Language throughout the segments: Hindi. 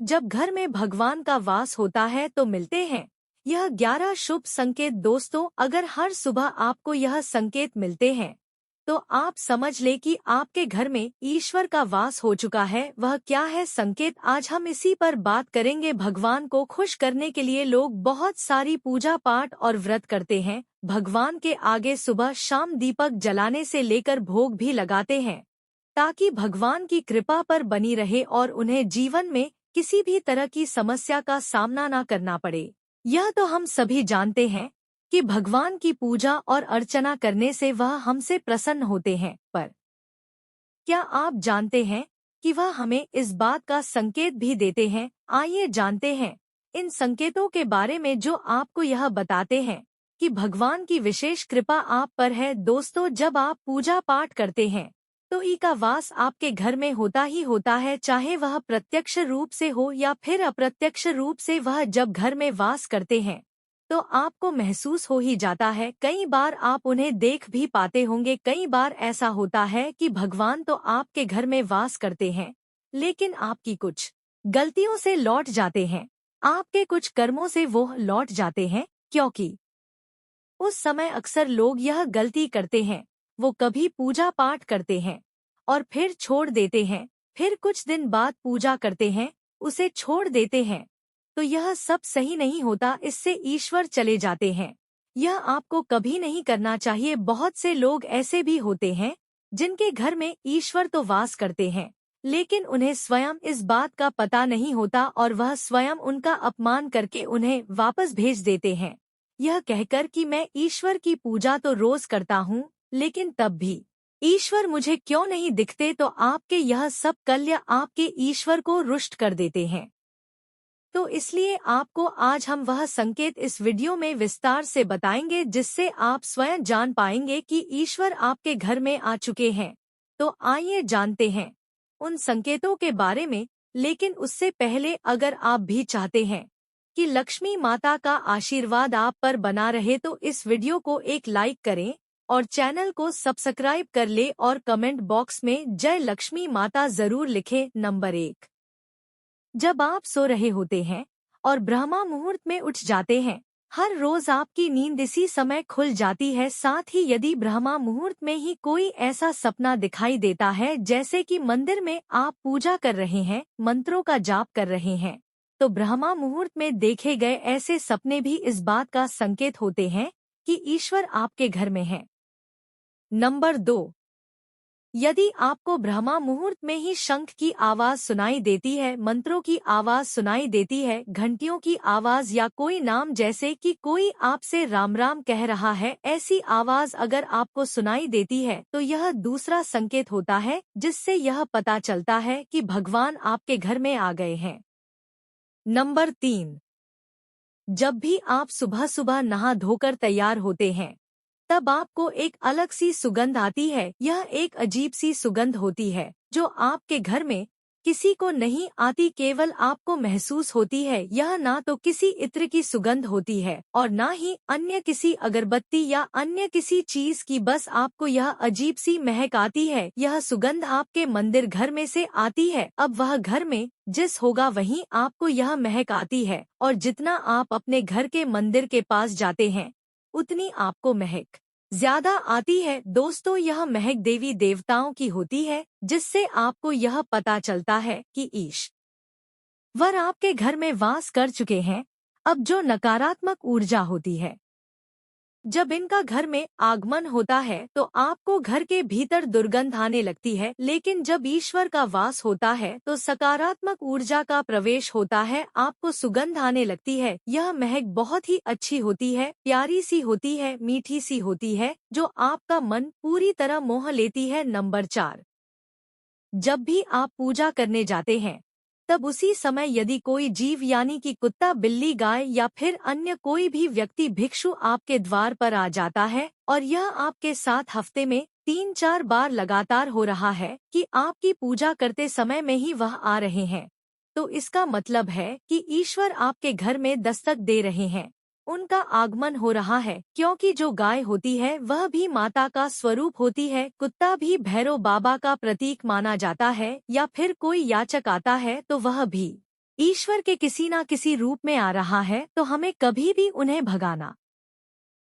जब घर में भगवान का वास होता है तो मिलते हैं। यह 11 शुभ संकेत दोस्तों, अगर हर सुबह आपको यह संकेत मिलते हैं तो आप समझ ले कि आपके घर में ईश्वर का वास हो चुका है। वह क्या है संकेत, आज हम इसी पर बात करेंगे। भगवान को खुश करने के लिए लोग बहुत सारी पूजा पाठ और व्रत करते हैं। भगवान के आगे सुबह शाम दीपक जलाने से लेकर भोग भी लगाते हैं ताकि भगवान की कृपा पर बनी रहे और उन्हें जीवन में किसी भी तरह की समस्या का सामना न करना पड़े। यह तो हम सभी जानते हैं कि भगवान की पूजा और अर्चना करने से वह हमसे प्रसन्न होते हैं, पर क्या आप जानते हैं कि वह हमें इस बात का संकेत भी देते हैं? आइए जानते हैं इन संकेतों के बारे में जो आपको यह बताते हैं कि भगवान की विशेष कृपा आप पर है। दोस्तों, जब आप पूजा पाठ करते हैं तो ई का वास आपके घर में होता ही होता है, चाहे वह प्रत्यक्ष रूप से हो या फिर अप्रत्यक्ष रूप से। वह जब घर में वास करते हैं तो आपको महसूस हो ही जाता है। कई बार आप उन्हें देख भी पाते होंगे। कई बार ऐसा होता है कि भगवान तो आपके घर में वास करते हैं लेकिन आपकी कुछ गलतियों से लौट जाते हैं, आपके कुछ कर्मों से वो लौट जाते हैं, क्योंकि उस समय अक्सर लोग यह गलती करते हैं, वो कभी पूजा पाठ करते हैं और फिर छोड़ देते हैं, फिर कुछ दिन बाद पूजा करते हैं, उसे छोड़ देते हैं। तो यह सब सही नहीं होता, इससे ईश्वर चले जाते हैं। यह आपको कभी नहीं करना चाहिए। बहुत से लोग ऐसे भी होते हैं जिनके घर में ईश्वर तो वास करते हैं लेकिन उन्हें स्वयं इस बात का पता नहीं होता और वह स्वयं उनका अपमान करके उन्हें वापस भेज देते हैं, यह कहकर कि मैं ईश्वर की पूजा तो रोज करता हूँ लेकिन तब भी ईश्वर मुझे क्यों नहीं दिखते। तो आपके यह सब कल्य आपके ईश्वर को रुष्ट कर देते हैं। तो इसलिए आपको आज हम वह संकेत इस वीडियो में विस्तार से बताएंगे जिससे आप स्वयं जान पाएंगे कि ईश्वर आपके घर में आ चुके हैं। तो आइए जानते हैं उन संकेतों के बारे में। लेकिन उससे पहले अगर आप भी चाहते हैं कि लक्ष्मी माता का आशीर्वाद आप पर बना रहे तो इस वीडियो को एक लाइक करें और चैनल को सब्सक्राइब कर ले और कमेंट बॉक्स में जय लक्ष्मी माता जरूर लिखें। नंबर 1, जब आप सो रहे होते हैं और ब्रह्मा मुहूर्त में उठ जाते हैं। हर रोज आपकी नींद इसी समय खुल जाती है। साथ ही यदि ब्रह्मा मुहूर्त में ही कोई ऐसा सपना दिखाई देता है जैसे कि मंदिर में आप पूजा कर रहे हैं, मंत्रों का जाप कर रहे हैं, तो ब्रह्मा मुहूर्त में देखे गए ऐसे सपने भी इस बात का संकेत होते हैं कि ईश्वर आपके घर में है। नंबर 2, यदि आपको ब्रह्मा मुहूर्त में ही शंख की आवाज सुनाई देती है, मंत्रों की आवाज सुनाई देती है, घंटियों की आवाज या कोई नाम जैसे कि कोई आपसे राम राम कह रहा है, ऐसी आवाज अगर आपको सुनाई देती है तो यह दूसरा संकेत होता है जिससे यह पता चलता है कि भगवान आपके घर में आ गए हैं। नंबर 3, जब भी आप सुबह सुबह नहा धोकर तैयार होते हैं तब आपको एक अलग सी सुगंध आती है। यह एक अजीब सी सुगंध होती है जो आपके घर में किसी को नहीं आती, केवल आपको महसूस होती है। यह ना तो किसी इत्र की सुगंध होती है और ना ही अन्य किसी अगरबत्ती या अन्य किसी चीज की, बस आपको यह अजीब सी महक आती है। यह सुगंध आपके मंदिर घर में से आती है। अब वह घर में जिस होगा वहीं आपको यह महक आती है और जितना आप अपने घर के मंदिर के पास जाते हैं उतनी आपको महक ज्यादा आती है। दोस्तों, यह महक देवी देवताओं की होती है जिससे आपको यह पता चलता है कि ईश्वर आपके घर में वास कर चुके हैं। अब जो नकारात्मक ऊर्जा होती है, जब इनका घर में आगमन होता है तो आपको घर के भीतर दुर्गंध आने लगती है, लेकिन जब ईश्वर का वास होता है तो सकारात्मक ऊर्जा का प्रवेश होता है, आपको सुगंध आने लगती है। यह महक बहुत ही अच्छी होती है, प्यारी सी होती है, मीठी सी होती है जो आपका मन पूरी तरह मोह लेती है। नंबर 4, जब भी आप पूजा करने जाते हैं तब उसी समय यदि कोई जीव यानी कि कुत्ता, बिल्ली, गाय या फिर अन्य कोई भी व्यक्ति भिक्षु आपके द्वार पर आ जाता है और यह आपके साथ हफ्ते में 3-4 बार लगातार हो रहा है कि आपकी पूजा करते समय में ही वह आ रहे हैं, तो इसका मतलब है कि ईश्वर आपके घर में दस्तक दे रहे हैं, उनका आगमन हो रहा है। क्योंकि जो गाय होती है वह भी माता का स्वरूप होती है, कुत्ता भी भैरव बाबा का प्रतीक माना जाता है, या फिर कोई याचक आता है तो वह भी ईश्वर के किसी ना किसी रूप में आ रहा है, तो हमें कभी भी उन्हें भगाना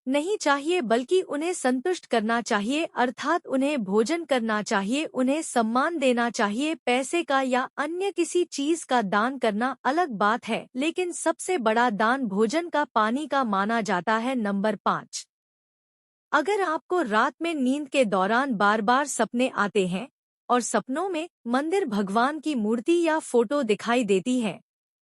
नहीं चाहिए, बल्कि उन्हें संतुष्ट करना चाहिए, अर्थात उन्हें भोजन करना चाहिए, उन्हें सम्मान देना चाहिए। पैसे का या अन्य किसी चीज का दान करना अलग बात है, लेकिन सबसे बड़ा दान भोजन का, पानी का माना जाता है। नंबर 5, अगर आपको रात में नींद के दौरान बार बार सपने आते हैं और सपनों में मंदिर, भगवान की मूर्ति या फोटो दिखाई देती है,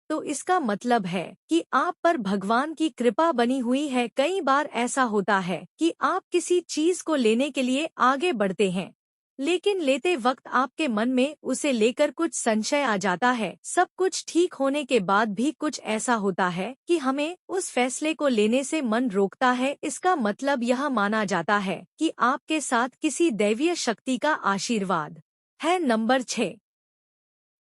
तो इसका मतलब है कि आप पर भगवान की कृपा बनी हुई है। कई बार ऐसा होता है कि आप किसी चीज को लेने के लिए आगे बढ़ते हैं, लेकिन लेते वक्त आपके मन में उसे लेकर कुछ संशय आ जाता है। सब कुछ ठीक होने के बाद भी कुछ ऐसा होता है कि हमें उस फैसले को लेने से मन रोकता है। इसका मतलब यह माना जाता है कि आपके साथ किसी दैवीय शक्ति का आशीर्वाद है। नंबर 6,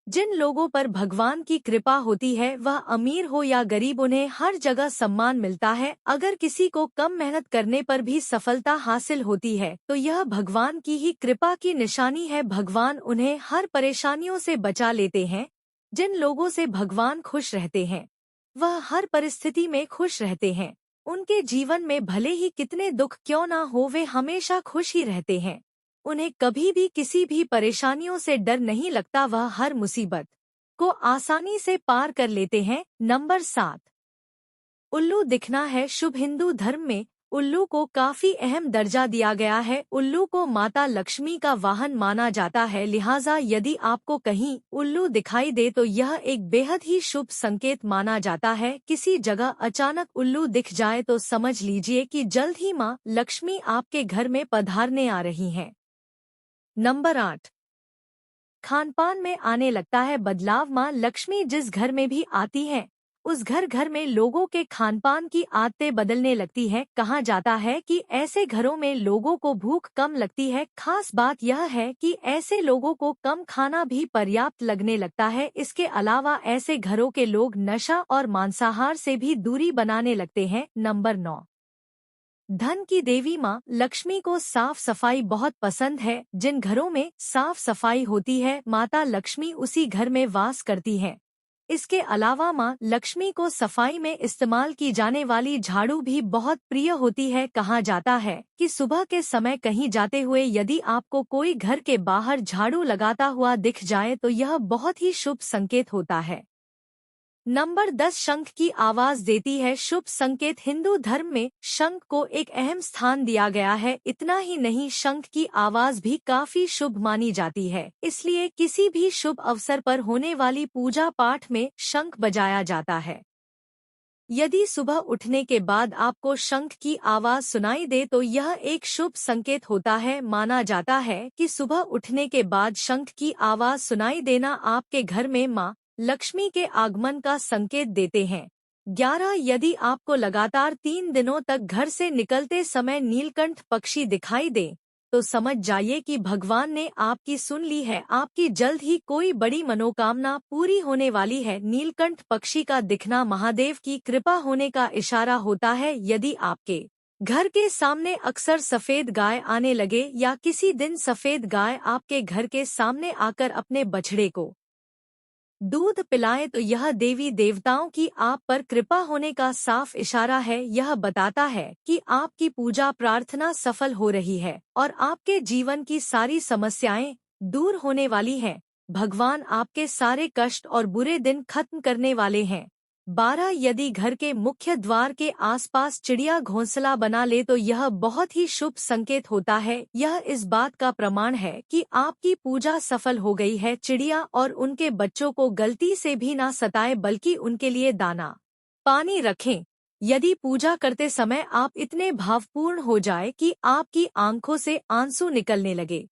जिन लोगों पर भगवान की कृपा होती है, वह अमीर हो या गरीब, उन्हें हर जगह सम्मान मिलता है। अगर किसी को कम मेहनत करने पर भी सफलता हासिल होती है, तो यह भगवान की ही कृपा की निशानी है। भगवान उन्हें हर परेशानियों से बचा लेते हैं। जिन लोगों से भगवान खुश रहते हैं, वह हर परिस्थिति में खुश रहते हैं। उनके जीवन में भले ही कितने दुख क्यों ना हो, वे हमेशा खुश ही रहते हैं। उन्हें कभी भी किसी भी परेशानियों से डर नहीं लगता, वह हर मुसीबत को आसानी से पार कर लेते हैं। नंबर 7, उल्लू दिखना है शुभ। हिंदू धर्म में उल्लू को काफी अहम दर्जा दिया गया है। उल्लू को माता लक्ष्मी का वाहन माना जाता है, लिहाजा यदि आपको कहीं उल्लू दिखाई दे तो यह एक बेहद ही शुभ संकेत माना जाता है। किसी जगह अचानक उल्लू दिख जाए तो समझ लीजिए कि जल्द ही माँ लक्ष्मी आपके घर में पधारने आ रही हैं। नंबर 8, खानपान में आने लगता है बदलाव। माँ लक्ष्मी जिस घर में भी आती है, उस घर में लोगों के खानपान की आदतें बदलने लगती है। कहा जाता है कि ऐसे घरों में लोगों को भूख कम लगती है। खास बात यह है कि ऐसे लोगों को कम खाना भी पर्याप्त लगने लगता है। इसके अलावा ऐसे घरों के लोग नशा और मांसाहार से भी दूरी बनाने लगते हैं। नंबर 9, धन की देवी माँ लक्ष्मी को साफ सफाई बहुत पसंद है। जिन घरों में साफ सफाई होती है, माता लक्ष्मी उसी घर में वास करती है। इसके अलावा माँ लक्ष्मी को सफाई में इस्तेमाल की जाने वाली झाड़ू भी बहुत प्रिय होती है। कहा जाता है कि सुबह के समय कहीं जाते हुए यदि आपको कोई घर के बाहर झाड़ू लगाता हुआ दिख जाए तो यह बहुत ही शुभ संकेत होता है। नंबर 10, शंख की आवाज देती है शुभ संकेत। हिंदू धर्म में शंख को एक अहम स्थान दिया गया है। इतना ही नहीं, शंख की आवाज भी काफी शुभ मानी जाती है। इसलिए किसी भी शुभ अवसर पर होने वाली पूजा पाठ में शंख बजाया जाता है। यदि सुबह उठने के बाद आपको शंख की आवाज सुनाई दे तो यह एक शुभ संकेत होता है। माना जाता है कि सुबह उठने के बाद शंख की आवाज सुनाई देना आपके घर में माँ लक्ष्मी के आगमन का संकेत देते हैं। 11, यदि आपको लगातार 3 दिनों तक घर से निकलते समय नीलकंठ पक्षी दिखाई दे, तो समझ जाइए कि भगवान ने आपकी सुन ली है। आपकी जल्द ही कोई बड़ी मनोकामना पूरी होने वाली है। नीलकंठ पक्षी का दिखना महादेव की कृपा होने का इशारा होता है। यदि आपके घर के सामने अक्सर सफेद गाय आने लगे या किसी दिन सफेद गाय आपके घर के सामने आकर अपने बछड़े को दूध पिलाए तो यह देवी देवताओं की आप पर कृपा होने का साफ इशारा है। यह बताता है कि आपकी पूजा प्रार्थना सफल हो रही है और आपके जीवन की सारी समस्याएं दूर होने वाली हैं। भगवान आपके सारे कष्ट और बुरे दिन खत्म करने वाले हैं। 12, यदि घर के मुख्य द्वार के आसपास चिड़िया घोंसला बना ले तो यह बहुत ही शुभ संकेत होता है। यह इस बात का प्रमाण है कि आपकी पूजा सफल हो गई है। चिड़िया और उनके बच्चों को गलती से भी ना सताएं, बल्कि उनके लिए दाना पानी रखें। यदि पूजा करते समय आप इतने भावपूर्ण हो जाए कि आपकी आंखों से आंसू निकलने लगे,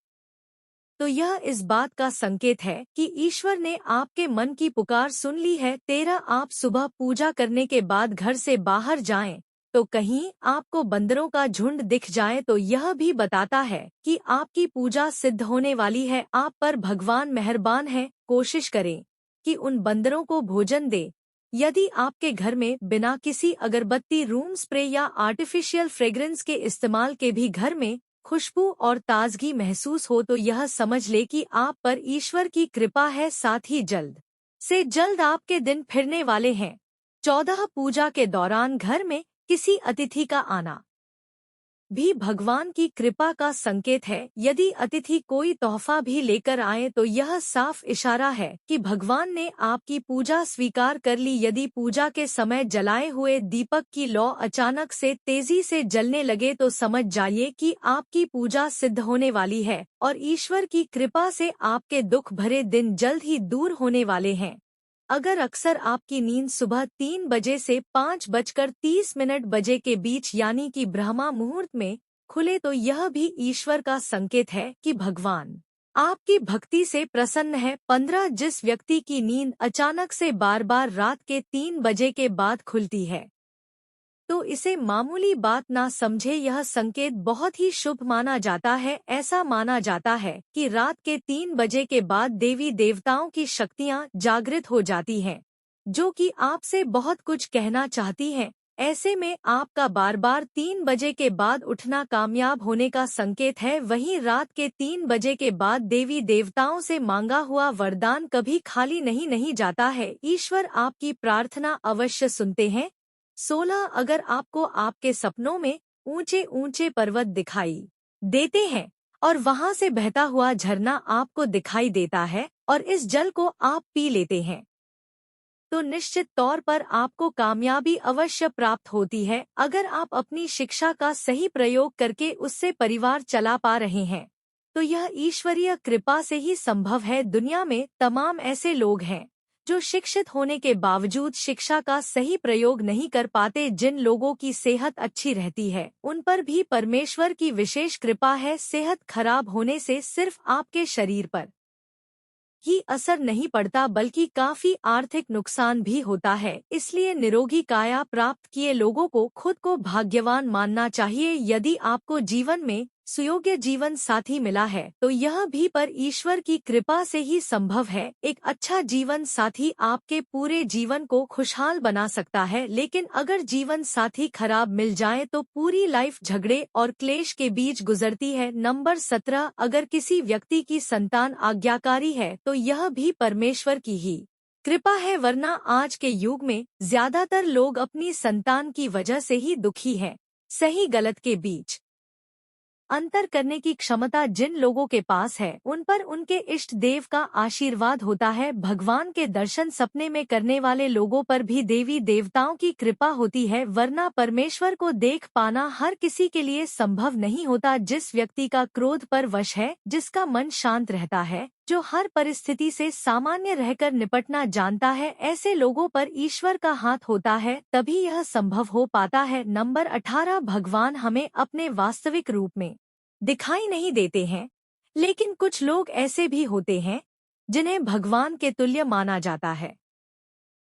तो यह इस बात का संकेत है कि ईश्वर ने आपके मन की पुकार सुन ली है। 13, आप सुबह पूजा करने के बाद घर से बाहर जाएं, तो कहीं आपको बंदरों का झुंड दिख जाए तो यह भी बताता है कि आपकी पूजा सिद्ध होने वाली है। आप पर भगवान मेहरबान है। कोशिश करें कि उन बंदरों को भोजन दे। यदि आपके घर में बिना किसी अगरबत्ती, रूम स्प्रे या आर्टिफिशियल फ्रेग्रेंस के इस्तेमाल के भी घर में खुशबू और ताजगी महसूस हो तो यह समझ ले कि आप पर ईश्वर की कृपा है। साथ ही जल्द से जल्द आपके दिन फिरने वाले हैं। 14 पूजा के दौरान घर में किसी अतिथि का आना भी भगवान की कृपा का संकेत है। यदि अतिथि कोई तोहफा भी लेकर आए तो यह साफ इशारा है कि भगवान ने आपकी पूजा स्वीकार कर ली। यदि पूजा के समय जलाए हुए दीपक की लौ अचानक से तेजी से जलने लगे तो समझ जाइए कि आपकी पूजा सिद्ध होने वाली है और ईश्वर की कृपा से आपके दुख भरे दिन जल्द ही दूर होने वाले हैं। अगर अक्सर आपकी नींद सुबह 3 बजे से 5:30 बजे के बीच यानी कि ब्रह्मा मुहूर्त में खुले तो यह भी ईश्वर का संकेत है कि भगवान आपकी भक्ति से प्रसन्न है। 15 जिस व्यक्ति की नींद अचानक से बार बार रात के 3 बजे के बाद खुलती है तो इसे मामूली बात ना समझे, यह संकेत बहुत ही शुभ माना जाता है। ऐसा माना जाता है कि रात के 3 बजे के बाद देवी देवताओं की शक्तियां जागृत हो जाती हैं, जो कि आपसे बहुत कुछ कहना चाहती हैं। ऐसे में आपका बार बार 3 बजे के बाद उठना कामयाब होने का संकेत है। वहीं रात के 3 बजे के बाद देवी देवताओं से मांगा हुआ वरदान कभी खाली नहीं जाता है। ईश्वर आपकी प्रार्थना अवश्य सुनते हैं। 16 अगर आपको आपके सपनों में ऊंचे ऊंचे पर्वत दिखाई देते हैं और वहां से बहता हुआ झरना आपको दिखाई देता है और इस जल को आप पी लेते हैं तो निश्चित तौर पर आपको कामयाबी अवश्य प्राप्त होती है। अगर आप अपनी शिक्षा का सही प्रयोग करके उससे परिवार चला पा रहे हैं तो यह ईश्वरीय कृपा से ही संभव है। दुनिया में तमाम ऐसे लोग हैं जो शिक्षित होने के बावजूद शिक्षा का सही प्रयोग नहीं कर पाते। जिन लोगों की सेहत अच्छी रहती है उन पर भी परमेश्वर की विशेष कृपा है। सेहत खराब होने से सिर्फ आपके शरीर पर ही असर नहीं पड़ता बल्कि काफी आर्थिक नुकसान भी होता है। इसलिए निरोगी काया प्राप्त किए लोगों को खुद को भाग्यवान मानना चाहिए। यदि आपको जीवन में सुयोग्य जीवन साथी मिला है तो यह भी पर ईश्वर की कृपा से ही संभव है। एक अच्छा जीवन साथी आपके पूरे जीवन को खुशहाल बना सकता है, लेकिन अगर जीवन साथी खराब मिल जाए तो पूरी लाइफ झगड़े और क्लेश के बीच गुजरती है। नंबर 17 अगर किसी व्यक्ति की संतान आज्ञाकारी है तो यह भी परमेश्वर की ही कृपा है, वरना आज के युग में ज्यादातर लोग अपनी संतान की वजह से ही दुखी हैं। सही गलत के बीच अंतर करने की क्षमता जिन लोगों के पास है उन पर उनके इष्ट देव का आशीर्वाद होता है। भगवान के दर्शन सपने में करने वाले लोगों पर भी देवी देवताओं की कृपा होती है, वरना परमेश्वर को देख पाना हर किसी के लिए संभव नहीं होता। जिस व्यक्ति का क्रोध पर वश है, जिसका मन शांत रहता है, जो हर परिस्थिति से सामान्य रहकर निपटना जानता है, ऐसे लोगों पर ईश्वर का हाथ होता है, तभी यह संभव हो पाता है। नंबर 18 भगवान हमें अपने वास्तविक रूप में दिखाई नहीं देते हैं, लेकिन कुछ लोग ऐसे भी होते हैं जिन्हें भगवान के तुल्य माना जाता है।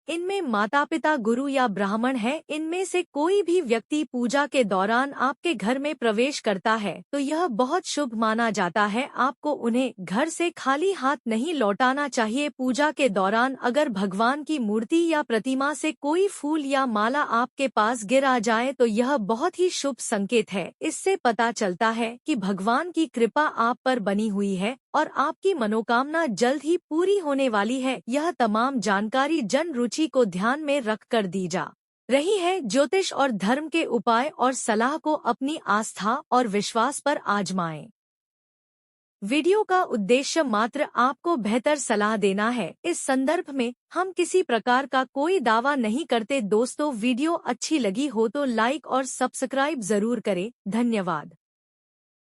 इनमें माता पिता गुरु या ब्राह्मण है। इनमें से कोई भी व्यक्ति पूजा के दौरान आपके घर में प्रवेश करता है तो यह बहुत शुभ माना जाता है। आपको उन्हें घर से खाली हाथ नहीं लौटाना चाहिए। पूजा के दौरान अगर भगवान की मूर्ति या प्रतिमा से कोई फूल या माला आपके पास गिर आ जाए तो यह बहुत ही शुभ संकेत है। इससे पता चलता है कि भगवान की कृपा आप पर बनी हुई है और आपकी मनोकामना जल्द ही पूरी होने वाली है। यह तमाम जानकारी जन रुचि को ध्यान में रखकर दी जा रही है। ज्योतिष और धर्म के उपाय और सलाह को अपनी आस्था और विश्वास पर आजमाएं। वीडियो का उद्देश्य मात्र आपको बेहतर सलाह देना है। इस संदर्भ में हम किसी प्रकार का कोई दावा नहीं करते। दोस्तों, वीडियो अच्छी लगी हो तो लाइक और सब्सक्राइब जरूर करें। धन्यवाद।